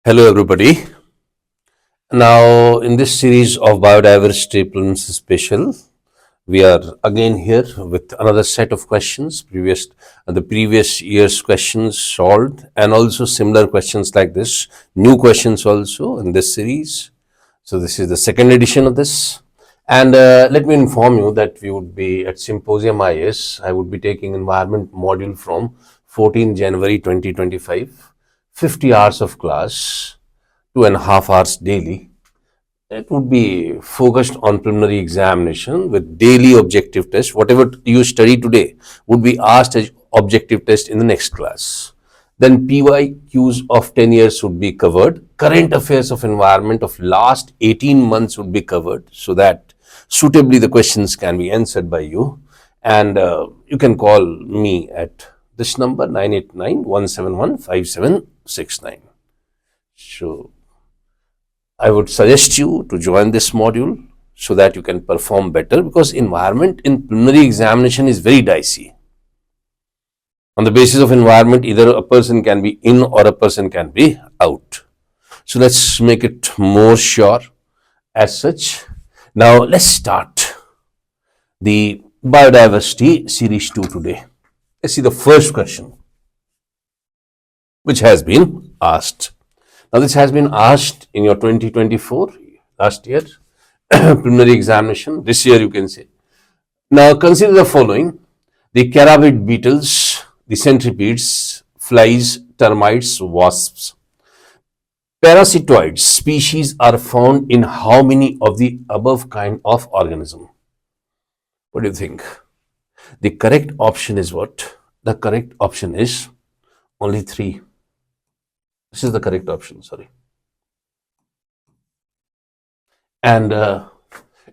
Hello, everybody. Now, in this series of Biodiversity Prelims Special, we are again here with another set of questions, the previous year's questions solved, and also similar questions like this, new questions also in this series. So, this is the second edition of this. And let me inform you that we would be at Symposium IAS. I would be taking environment module from 14 January 2025, 50 hours of class, 2.5 hours daily. It would be focused on preliminary examination with daily objective test. Whatever you study today would be asked as objective test in the next class. Then PYQs of 10 years would be covered. Current affairs of environment of last 18 months would be covered so that suitably the questions can be answered by you. And you can call me at this number 989-171-5769. So I would suggest you to join this module so that you can perform better, because environment in preliminary examination is very dicey. On the basis of environment, either a person can be in or a person can be out. So let's make it more sure as such. Now let's start the Biodiversity Series 2 today. Let's see the first question which has been asked. Now this has been asked in your 2024, last year, preliminary examination, this year you can say. Now consider the following: the carabid beetles, the centipedes, flies, termites, wasps. Parasitoid species are found in how many of the above kind of organism? What do you think? The correct option is what? The correct option is only 3. This is the correct option, sorry. And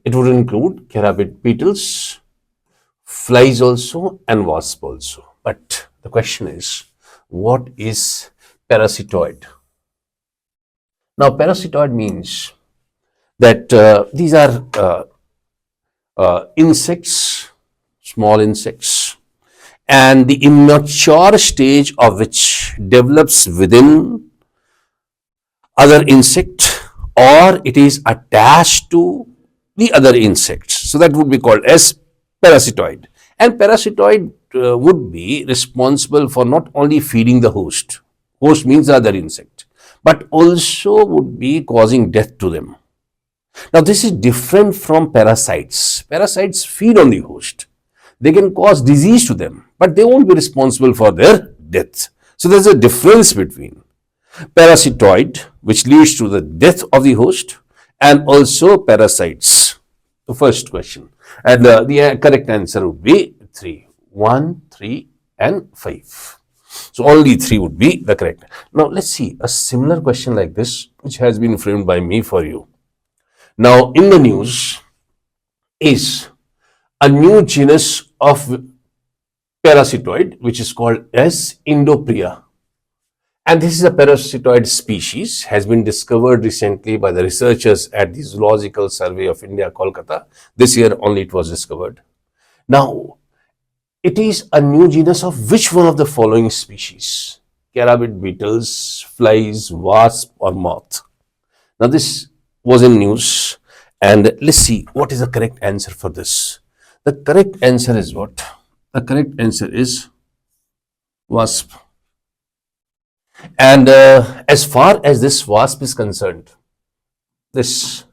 it would include carabid beetles, flies also, and wasp also. But the question is, what is parasitoid? Now, parasitoid means that these are insects, small insects, and the immature stage of which develops within other insect, or it is attached to the other insects. So that would be called as parasitoid. And parasitoid would be responsible for not only feeding the host means the other insect, but also would be causing death to them. Now this is different from parasites. Parasites feed on the host. They can cause disease to them, but they won't be responsible for their death. So there's a difference between parasitoid, which leads to the death of the host, and also parasites. The first question. And the correct answer would be 3. 1, 3, and 5. So only 3 would be the correct. Now let's see a similar question like this, which has been framed by me for you. Now in the news is a new genus of parasitoid, which is called as Indopria. And this is a parasitoid species, has been discovered recently by the researchers at the Zoological Survey of India, Kolkata. This year only it was discovered. Now, it is a new genus of which one of the following species? Carabid beetles, flies, wasp, or moth? Now, this was in news, and let's see what is the correct answer for this. The correct answer is what? The correct answer is wasp. And as far as this wasp is concerned, this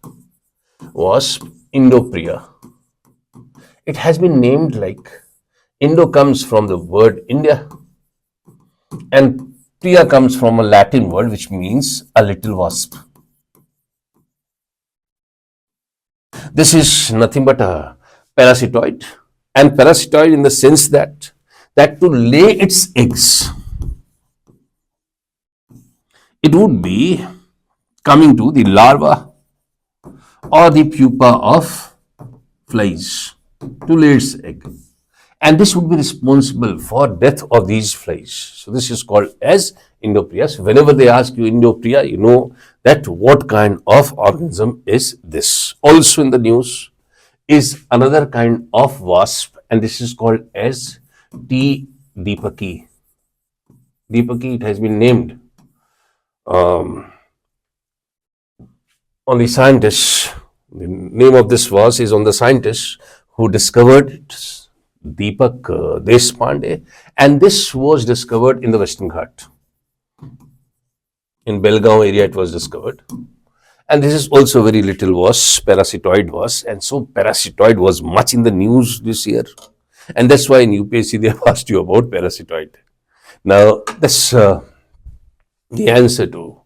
wasp, Indopria, it has been named like Indo comes from the word India, and Priya comes from a Latin word which means a little wasp. This is nothing but a parasitoid, and parasitoid in the sense that to lay its eggs, it would be coming to the larva or the pupa of flies to lay its egg, and this would be responsible for death of these flies. So this is called as Indopria. So whenever they ask you Indopria, you know that what kind of organism is this. Also in the news is another kind of wasp, and this is called as T. deepaki. Deepaki, it has been named on the scientists. The name of this verse is on the scientists who discovered it, Deepak Deshpande, and this was discovered in the Western Ghat. In Belgaum area it was discovered. And this is also very little was, parasitoid was, and so parasitoid was much in the news this year. And that's why in UPSC they have asked you about parasitoid. Now, that's the answer to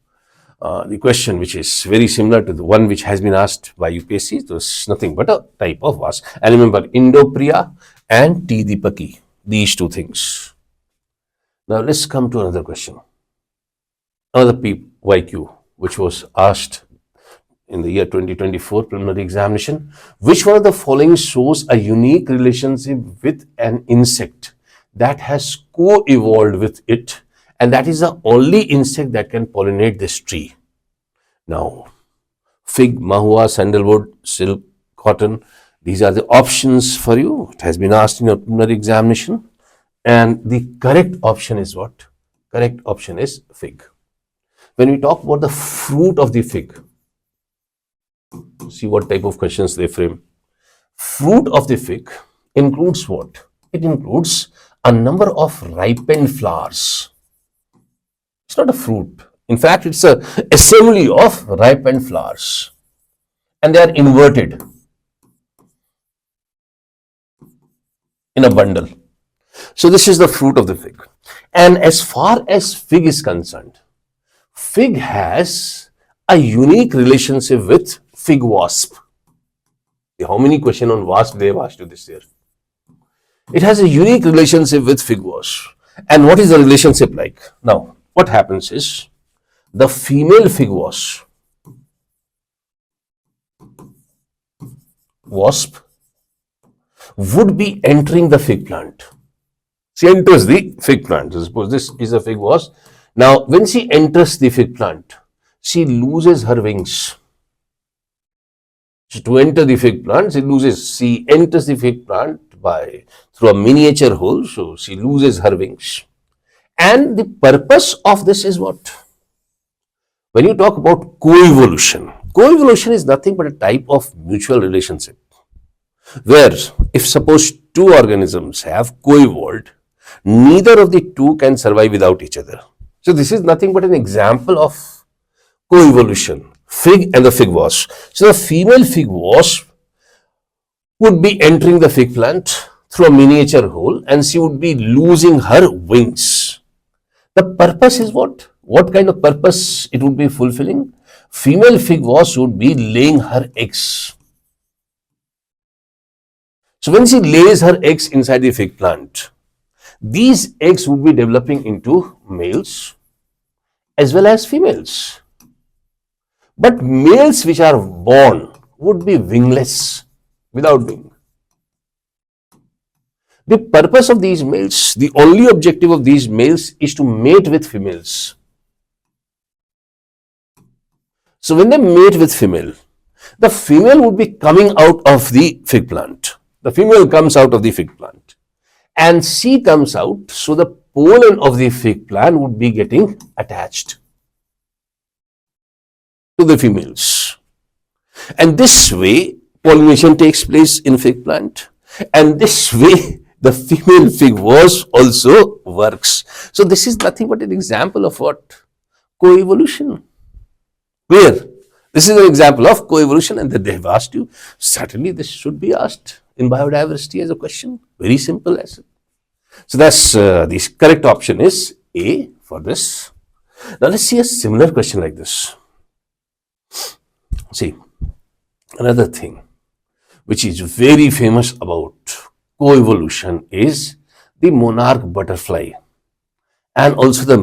the question, which is very similar to the one which has been asked by UPSC. It was nothing but a type of was. And remember, Indopriya and T. Deepaki, these two things. Now, let's come to another question. Another PYQ, which was asked in the year 2024 preliminary examination. Which one of the following shows a unique relationship with an insect that has co-evolved with it, and that is the only insect that can pollinate this tree? Now, fig, mahua, sandalwood, silk, cotton, these are the options for you. It has been asked in a preliminary examination, and the correct option is what? Correct option is fig. When we talk about the fruit of the fig, see what type of questions they frame. Fruit of the fig includes what? It includes a number of ripened flowers. It's not a fruit. In fact, it's an assembly of ripened flowers. And they are inverted in a bundle. So this is the fruit of the fig. And as far as fig is concerned, fig has a unique relationship with fig wasp. How many questions on wasp they have asked you this year? It has a unique relationship with fig wasp. And what is the relationship like? Now, what happens is the female fig wasp would be entering the fig plant. She enters the fig plant. So suppose this is a fig wasp. Now, when she enters the fig plant, she loses her wings. So to enter the fig plant, she enters the fig plant through a miniature hole, so she loses her wings. And the purpose of this is what? When you talk about coevolution is nothing but a type of mutual relationship, where if suppose two organisms have co-evolved, neither of the two can survive without each other. So this is nothing but an example of coevolution, fig and the fig wasp. So the female fig wasp would be entering the fig plant through a miniature hole, and she would be losing her wings. The purpose is what? What kind of purpose it would be fulfilling? Female fig wasp would be laying her eggs. So when she lays her eggs inside the fig plant, these eggs would be developing into males as well as females. But males which are born would be wingless, without wing. The purpose of these males, the only objective of these males is to mate with females. So when they mate with female, the female would be coming out of the fig plant. The female comes out of the fig plant. And she comes out, so the pollen of the fig plant would be getting attached to the females. And this way, pollination takes place in fig plant. And this way, the female fig wasp also works. So this is nothing but an example of what? Coevolution. Where? This is an example of coevolution, and that they have asked you. Certainly this should be asked in biodiversity as a question. Very simple as it. So that's the correct option is A for this. Now let's see a similar question like this. See, another thing which is very famous about coevolution is the monarch butterfly and also the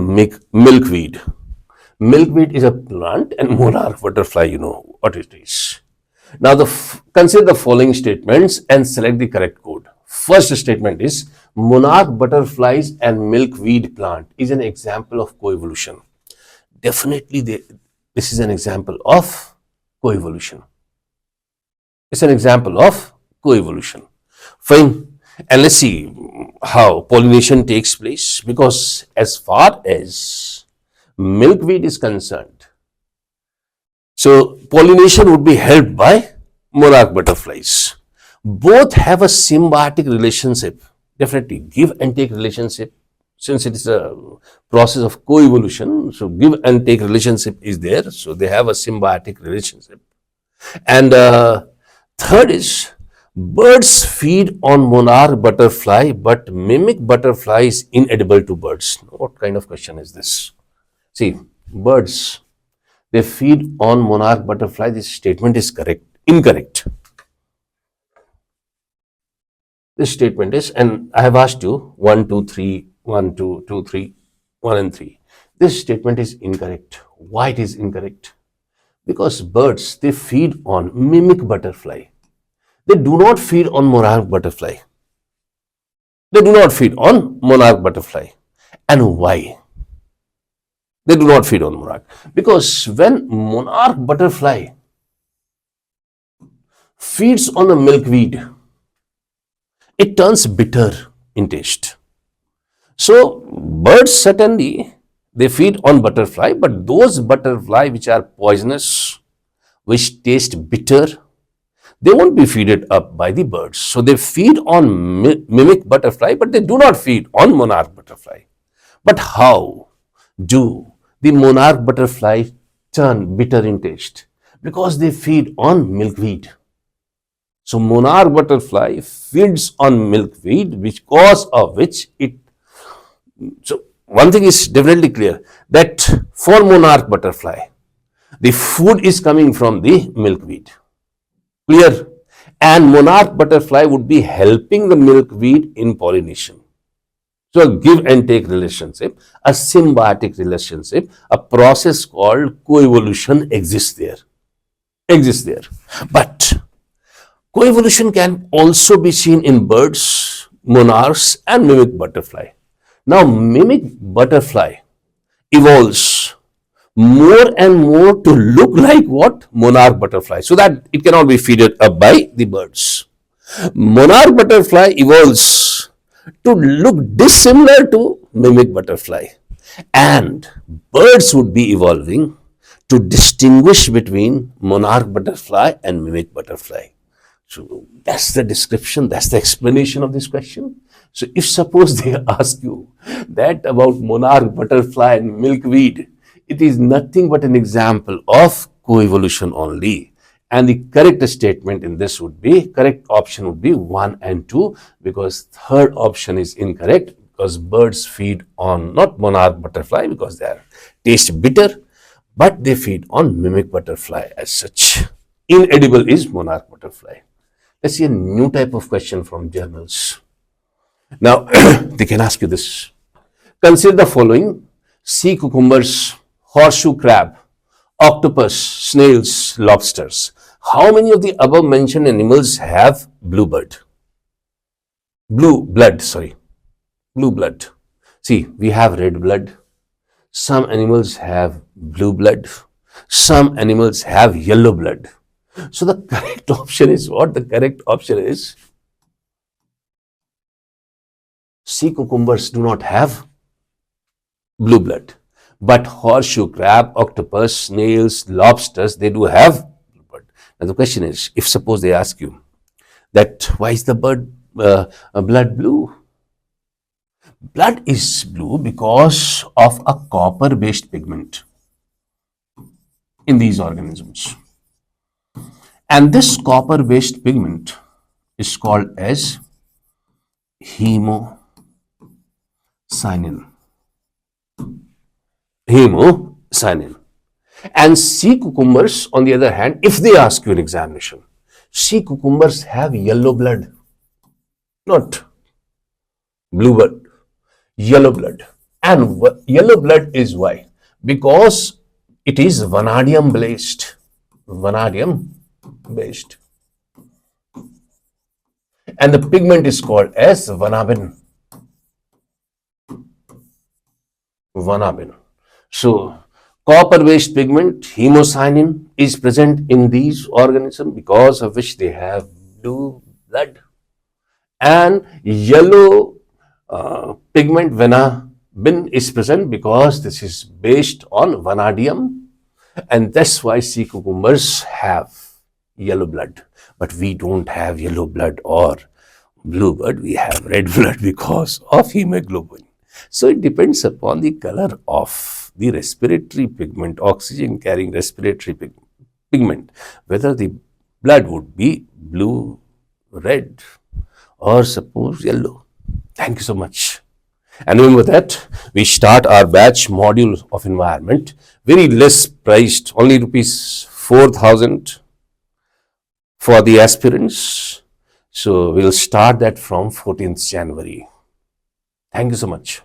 milkweed. Milkweed is a plant, and monarch butterfly, you know what it is. Now consider the following statements and select the correct code. First statement is monarch butterflies and milkweed plant is an example of coevolution. Definitely this is an example of coevolution. It's an example of coevolution. Fine. And let's see how pollination takes place, because as far as milkweed is concerned, So pollination would be helped by monarch butterflies. Both have a symbiotic relationship, definitely give and take relationship, since it is a process of co-evolution. So give and take relationship is there. So they have a symbiotic relationship. And third is birds feed on monarch butterfly, but mimic butterfly is inedible to birds. What kind of question is this? See, birds, they feed on monarch butterfly. This statement is correct. Incorrect. This statement is, and I have asked you 1, 2, 3, 1, 2, 2, 3, 1 and 3. This statement is incorrect. Why it is incorrect? Because birds, they feed on mimic butterfly. They do not feed on monarch butterfly. They do not feed on monarch butterfly. And why? They do not feed on monarch. Because when monarch butterfly feeds on the milkweed, it turns bitter in taste. So birds certainly, they feed on butterfly, but those butterfly which are poisonous, which taste bitter, they won't be feeded up by the birds. So they feed on mimic butterfly, but they do not feed on monarch butterfly. But how do the monarch butterfly turn bitter in taste? Because they feed on milkweed. So monarch butterfly feeds on milkweed, because of which it. So one thing is definitely clear, that for monarch butterfly, the food is coming from the milkweed. Clear? And monarch butterfly would be helping the milkweed in pollination. So a give and take relationship, a symbiotic relationship, a process called coevolution exists there. Exists there. But coevolution can also be seen in birds, monarchs, and mimic butterfly. Now, mimic butterfly evolves more and more to look like what? Monarch butterfly, so that it cannot be feeded up by the birds. Monarch butterfly evolves to look dissimilar to mimic butterfly, and birds would be evolving to distinguish between monarch butterfly and mimic butterfly. So that's the description, that's the explanation of this question. So if suppose they ask you that about monarch butterfly and milkweed, it is nothing but an example of coevolution only. And the correct statement in this would be, correct option would be 1 and 2, because third option is incorrect, because birds feed on not monarch butterfly because they are taste bitter, but they feed on mimic butterfly as such. Inedible is monarch butterfly. Let's see a new type of question from journals. Now, they can ask you this. Consider the following: sea cucumbers, horseshoe crab, octopus, snails, lobsters. How many of the above mentioned animals have blue blood? Blue blood. See, we have red blood. Some animals have blue blood. Some animals have yellow blood. So the correct option is what? The correct option is sea cucumbers do not have blue blood, but horseshoe crab, octopus, snails, lobsters, they do have blue blood. Now the question is, if suppose they ask you that why is the blood blue? Blood is blue because of a copper-based pigment in these organisms. And this copper-based pigment is called as hemocyanin. Hemocyanin. And sea cucumbers, on the other hand, if they ask you in examination, sea cucumbers have yellow blood, not blue blood, yellow blood. And yellow blood is why? Because it is vanadium based. Vanadium based. And the pigment is called as vanabin. Vanabin. So, copper-based pigment, hemocyanin, is present in these organisms, because of which they have blue blood. And yellow pigment, vanabin, is present because this is based on vanadium, And that's why sea cucumbers have yellow blood. But we don't have yellow blood or blue blood, we have red blood because of hemoglobin. So it depends upon the color of the respiratory pigment, oxygen carrying respiratory pigment, whether the blood would be blue, red, or suppose yellow. Thank you so much. And remember that we start our batch module of environment very less priced, only rupees 4,000 for the aspirants. So we'll start that from 14th January. Thank you so much.